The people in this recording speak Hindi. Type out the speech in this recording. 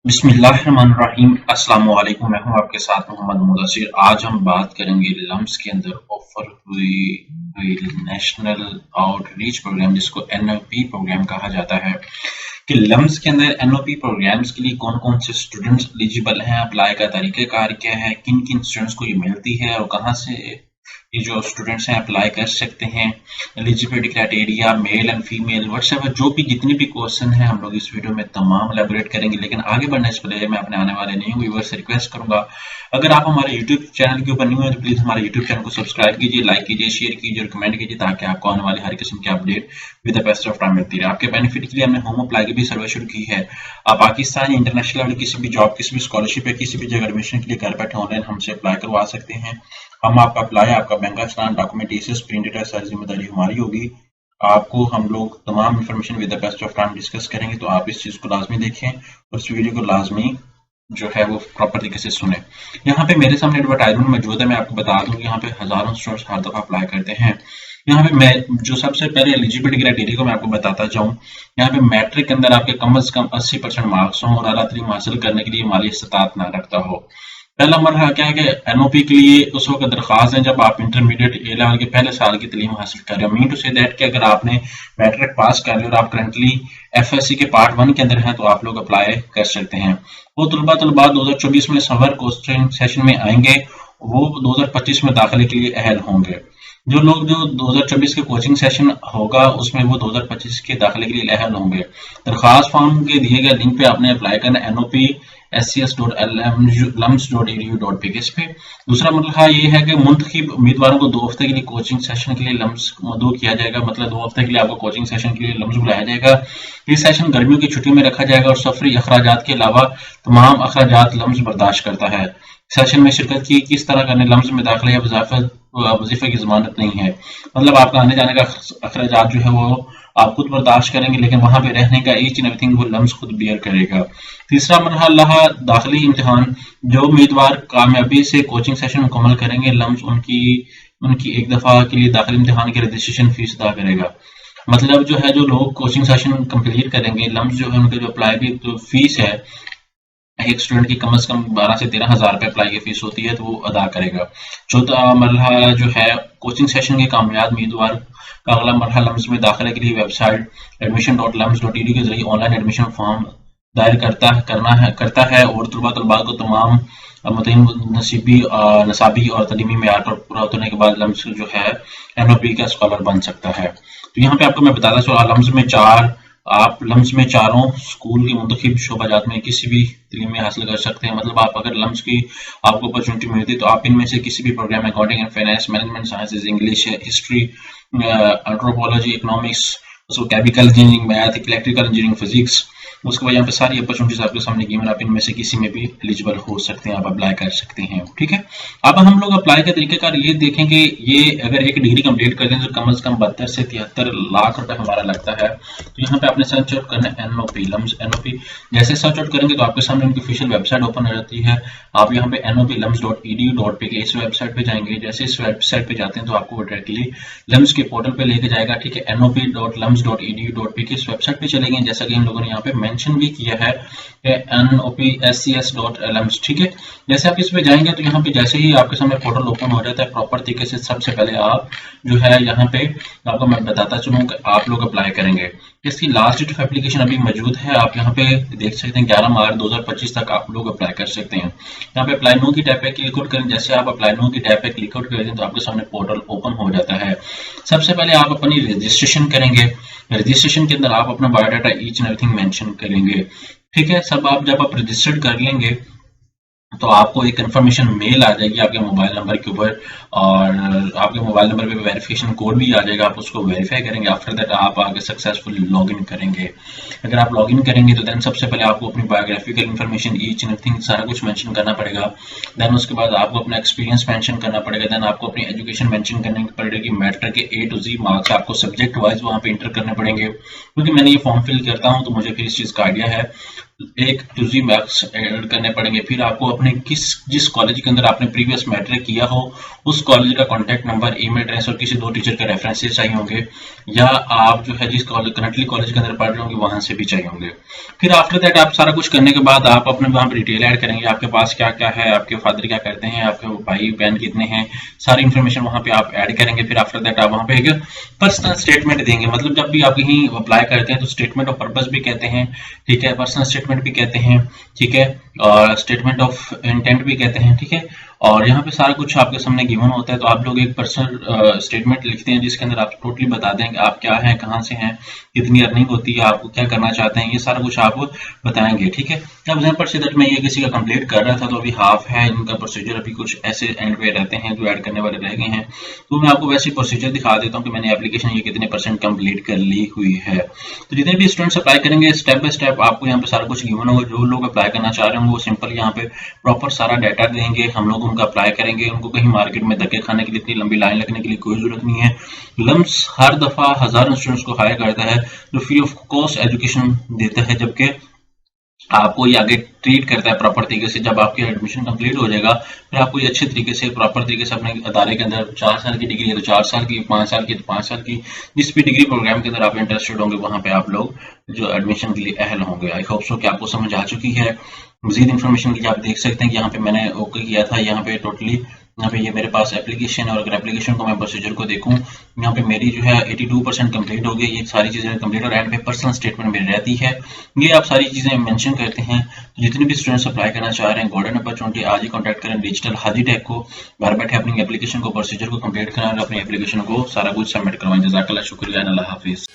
बिस्मिल्लाहिर्रहमानिर्रहीम। अस्सलाम वालेकुम। मैं हूं आपके साथ मोहम्मद मुदस्सिर। आज हम बात करेंगे लम्स के अंदर ऑफर हुई नेशनल आउटरीच प्रोग्राम जिसको एनओपी प्रोग्राम कहा जाता है कि लम्स के अंदर एनओपी प्रोग्राम्स के लिए कौन कौन से स्टूडेंट्स एलिजिबल हैं, अप्लाई का तरीक़ाकार क्या है, किन किन स्टूडेंट्स को ये मिलती है और कहाँ से ये जो स्टूडेंट्स हैं अप्लाई कर सकते हैं, eligibility criteria, male and female whatsoever, जो भी जितने भी क्वेश्चन हैं हम लोग इस वीडियो में तमाम एलैबोरेट करेंगे। लेकिन आगे बढ़ने से पहले मैं अपने आने वाले न्यू व्यूअर्स से रिक्वेस्ट करूंगा, अगर आप हमारे यूट्यूब चैनल के ऊपर न्यू हैं तो प्लीज हमारे यूट्यूब चैनल को सब्सक्राइब कीजिए, लाइक कीजिए, शेयर कीजिए और कमेंट कीजिए ताकि आपको आने वाली हर किस्म की update with the best of time मिलती रहे। आपके बेनिफिट के लिए हमने होम अप्लाई की भी सर्विस शुरू की है। आप पाकिस्तान या इंटरनेशनल लेवल किसी भी जॉब, किसी भी स्कॉलरशिप या किसी भी जगह एडमिशन के लिए घर बैठे ऑनलाइन हमसे अप्लाई करवा सकते हैं। हम आपका अप्लाई, आपका बैंक का स्टान, डॉक्यूमेंटेशन प्रिंटेड है, सारी जिम्मेदारी हमारी होगी। आपको हम लोग तमाम information with the best of time discuss करेंगे, तो आप इस चीज़ को लाजमी देखें और इस वीडियो को लाजमी जो है वो प्रॉपर तरीके से सुने। यहाँ पे मेरे सामने एडवर्टाइजमेंट मौजूद है, मैं आपको बता दूं कि यहाँ पे हजारों स्टूडेंट्स हर दफा अप्लाई करते हैं। यहाँ पे मैं जो सबसे पहले एलिजिबिलिटी क्राइटेरिया को मैं आपको बताता जाऊँ। यहाँ पे मैट्रिक के अंदर आपके कम से कम 80% मार्क्स हों और आला तालीम हासिल करने के लिए माली इस्तात ना रखता हो। पहला मरहला क्या है कि एनओपी के लिए उस वक्त दरख्वास्त है जब आप इंटरमीडिएट ए लेवल के पहले साल की तालीम हासिल कर रहे हो। मीन टू से दैट कि अगर आपने मैट्रिक पास कर लिया और आप करंटली एफएससी के पार्ट 1 के अंदर हैं तो आप लोग अप्लाई कर सकते हैं। वो तलबा 2024 में समर कोचिंग सेशन में आएंगे, वो 2025 में दाखिले के लिए अहल होंगे। जो लोग जो 2024 के कोचिंग सेशन होगा उसमें वो 2025 के दाखिले के लिए अहल होंगे। दरख्वास्त फॉर्म के दिए गए लिंक पे आपने अप्लाई करना NOP.SCS.LMS.edu.pk पे। दूसरा मरहला ये है कि मुंतखब उम्मीदवारों को 2 हफ्ते के लिए कोचिंग सेशन के लिए लम्स मदऊ किया जाएगा, मतलब 2 हफ्ते के लिए आपको कोचिंग सेशन के लिए लम्स बुलाया जाएगा। ये सेशन गर्मियों की छुट्टियों में रखा जाएगा और सफरी अखराजात के अलावा तमाम अखराजात लम्स बर्दाश्त करता है। सेशन में शिरकत की किस तरह करने, लम्स में दाखिले या वजीफे की जमानत नहीं है, मतलब आपका आने जाने का अखराजात जो है वो आप खुद बर्दाश्त करेंगे, लेकिन वहां पे रहने का ईच एंड एवरीथिंग वो लम्स खुद बियर करेगा। तीसरा मरहला दाखिली इम्तिहान, जो उम्मीदवार कामयाबी से कोचिंग सेशन मुकम्मल करेंगे लम्स उनकी उनकी एक दफा के लिए दाखिली इम्तिहान की रजिस्ट्रेशन फीस अदा करेगा। मतलब जो है जो लोग कोचिंग सेशन कंप्लीट करेंगे लम्स जो है उनके जो अप्लाई की जो फीस है एक स्टूडेंट की कम से कम 12 से 13 हज़ार रुपये अप्लाई की फीस होती है तो वो अदा करेगा। चौथा मरहला जो है कोचिंग सेशन के कामयाब उम्मीदवार का अगला मरहला लम्स में दाखिले के लिए वेबसाइट admission.lums.edu के जरिए ऑनलाइन एडमिशन फॉर्म दायर करता है और तलबा को तमाम मुतय्यन नसाबी और तलीमी मेयार पर पूरा उतरने के बाद लम्स जो है एनओपी का स्कॉलर बन सकता है। तो यहाँ पे आपको मैं बताता चलूँ आप लम्स में चारों स्कूल की मुंतखब शोबाजात में किसी भी तलीम में हासिल कर सकते हैं। मतलब आप अगर लम्स की आपको अपॉर्चुनिटी मिलती है तो आप इनमें से किसी भी program, accounting and finance, management sciences, English, history, anthropology, economics, उसको chemical engineering, math, electrical engineering, physics, उसके बाद यहाँ पे सारी अपॉर्चुनिटीज आपके सामने गिवन, आप इनमें से किसी में भी एलिजिबल हो सकते हैं, आप अप्लाई कर सकते हैं। ठीक है, अब हम लोग अप्लाई का तरीकेकार ये देखेंगे। ये अगर एक डिग्री कंप्लीट कर दें तो कम से कम 72 से 73 लाख रुपए हमारा लगता है। तो यहाँ पे आपने सर्च आउट करना है एनओपी लम्स। एनओपी जैसे सर्च आउट करेंगे तो आपके सामने उनकी ऑफिशियल वेबसाइट ओपन हो जाती है। आप यहाँ पे NOPLums.edu.pk इस वेबसाइट पे जाएंगे। जैसे इस वेबसाइट पे जाते हैं तो आपको डायरेक्टली लम्स के पोर्टल पे लेके जाएगा। ठीक है, NOP.lums.edu.pk इस वेबसाइट पे चले गए, जैसा कि हम लोगों ने यहाँ पे मेंशन भी किया है NOPSCS.LMS। ठीक है, जैसे आप इस पे जाएंगे तो यहाँ पे जैसे ही आपके सामने पोर्टल ओपन हो जाता है प्रॉपर तरीके से, सबसे पहले आप जो है यहाँ पे आपको मैं बताता चलूँ कि आप लोग अप्लाई करेंगे। इसकी लास्ट डेट ऑफ एप्लीकेशन अभी मौजूद है, आप यहाँ पे देख सकते हैं 11 मार्च 2025 तक आप लोग अप्लाई कर सकते हैं। यहाँ पे अप्लाई नो की टैब पे क्लिक आउट करें। जैसे आप अप्लाई नो की टैब पे क्लिक आउट करें तो आपके सामने पोर्टल ओपन हो जाता है। सबसे पहले आप अपनी रजिस्ट्रेशन करेंगे। रजिस्ट्रेशन के अंदर आप अपना biodata each and everything mention करेंगे। ठीक है, सब आप जब आप रजिस्टर्ड कर लेंगे तो आपको एक कंफर्मेशन मेल आ जाएगी आपके मोबाइल नंबर के ऊपर और आपके मोबाइल नंबर पे वेरिफिकेशन कोड भी आ जाएगा, आप उसको वेरीफाई करेंगे। आफ्टर दैट आप आगे सक्सेसफुल लॉगिन करेंगे। अगर आप लॉगिन करेंगे तो देन सबसे पहले आपको अपनी biographical information each and everything सारा कुछ मेंशन करना पड़ेगा। देन उसके बाद आपको अपना एक्सपीरियंस मेंशन करना पड़ेगा। देन आपको अपनी एजुकेशन मेंशन करनी पड़ेगी। मैट्रिक के A to Z मार्क्स आपको सब्जेक्ट वाइज वहाँ पे इंटर करने पड़ेंगे, क्योंकि मैंने ये फॉर्म फिल करता हूँ तो मुझे फिर इस चीज़ का आइडिया है। एक टूजी मार्क्स ऐड करने पड़ेंगे। फिर आपको अपने जिस कॉलेज के अंदर आपने प्रीवियस मैट्रिक किया हो उस कॉलेज का कॉन्टैक्ट नंबर, ईमेल एड्रेस और किसी 2 टीचर के रेफरेंसेस चाहिए होंगे, या आप जो है जिस कॉलेज करंटली कॉलेज के अंदर पढ़ रहे होंगे वहां से भी चाहिए होंगे। फिर आफ्टर दैट आप सारा कुछ करने के बाद आप अपने वहां पर डिटेल ऐड करेंगे, आपके पास क्या क्या है, आपके फादर क्या करते हैं, आपके भाई बहन कितने हैं, सारी इन्फॉर्मेशन वहां पे आप ऐड करेंगे। फिर आफ्टर दैट आप वहां पे एक पर्सनल स्टेटमेंट देंगे। मतलब जब भी आप कहीं अप्लाई करते हैं तो स्टेटमेंट ऑफ पर्पस भी कहते हैं, ठीक है, पर्सनल स्टेटमेंट भी कहते हैं, ठीक है, और स्टेटमेंट ऑफ इंटेंट भी कहते हैं, ठीक है। और यहाँ पे सारा कुछ आपके सामने गिवन होता है, तो आप लोग एक पर्सनल स्टेटमेंट लिखते हैं जिसके अंदर आप टोटली बता दें कि आप क्या हैं, कहाँ से हैं, कितनी अर्निंग होती है, आपको क्या करना चाहते हैं, ये सारा कुछ आप बताएंगे, ठीक है। अब एग्जाम्पल से दैट मैं ये किसी का कंप्लीट कर रहा था तो अभी हाफ है, इनका प्रोसीजर अभी कुछ ऐसे एंड पे रहते हैं जो ऐड करने वाले रह गए हैं, तो मैं आपको वैसे प्रोसीजर दिखा देता हूँ कि मैंने एप्लीकेशन ये कितने % कंप्लीट कर ली हुई है। तो जितने भी स्टूडेंट्स अप्लाई करेंगे स्टेप बाय स्टेप आपको यहाँ पे सारा कुछ गिवन होगा। जो लोग अप्लाई करना चाह रहे होंगे वो सिंपल यहाँ पे प्रॉपर सारा डाटा देंगे, हम लोग उनका अप्लाई करेंगे। उनको कहीं मार्केट में धक्के खाने के लिए, इतनी लंबी लाइन लगने के लिए कोई जरूरत नहीं है। लम्स हर दफा हजारों स्टूडेंट्स को हायर करता है जो फ्री ऑफ कॉस्ट एजुकेशन देता है, जबकि आपको ये आगे ट्रीट करता है प्रॉपर तरीके से। जब आपकी एडमिशन कंप्लीट हो जाएगा फिर आपको ये अच्छे तरीके से प्रॉपर तरीके से अपने अदारे के अंदर 4 साल की डिग्री है तो 4 साल की, 5 साल की तो 5 साल की, जिस भी डिग्री प्रोग्राम के अंदर आप इंटरेस्टेड होंगे वहां पे आप लोग जो एडमिशन के लिए अहल होंगे। आई होप सो कि आपको समझ आ चुकी है। मजीद इन्फॉर्मेशन के लिए आप देख सकते हैं कि यहाँ पे मैंने ओके किया था, यहाँ पे टोटली यहाँ पे ये मेरे पास एप्लीकेशन, और अगर एप्लीकेशन को मैं प्रोसीजर को देखूं यहाँ पे मेरी जो है 82% कंप्लीट हो गई, ये सारी चीजें कंप्लीट, और एंड पे पर्सनल स्टेटमेंट मेरी रहती है। ये आप सारी चीजें मेंशन करते हैं। तो जितने भी स्टूडेंट्स अप्लाई करना चाह रहे हैं गोल्डन अपॉर्चुनिटी, आज ही कॉन्टैक्ट करें डिजिटल हाजी टेक को, घर बैठे अपनी एप्लीकेशन को, प्रोसीजर को कंप्लीट करें और अपनी एप्लीकेशन को सारा कुछ सबमिट करवाएं। जज़ाकल्लाह, शुक्रिया, अल्लाह हाफिज।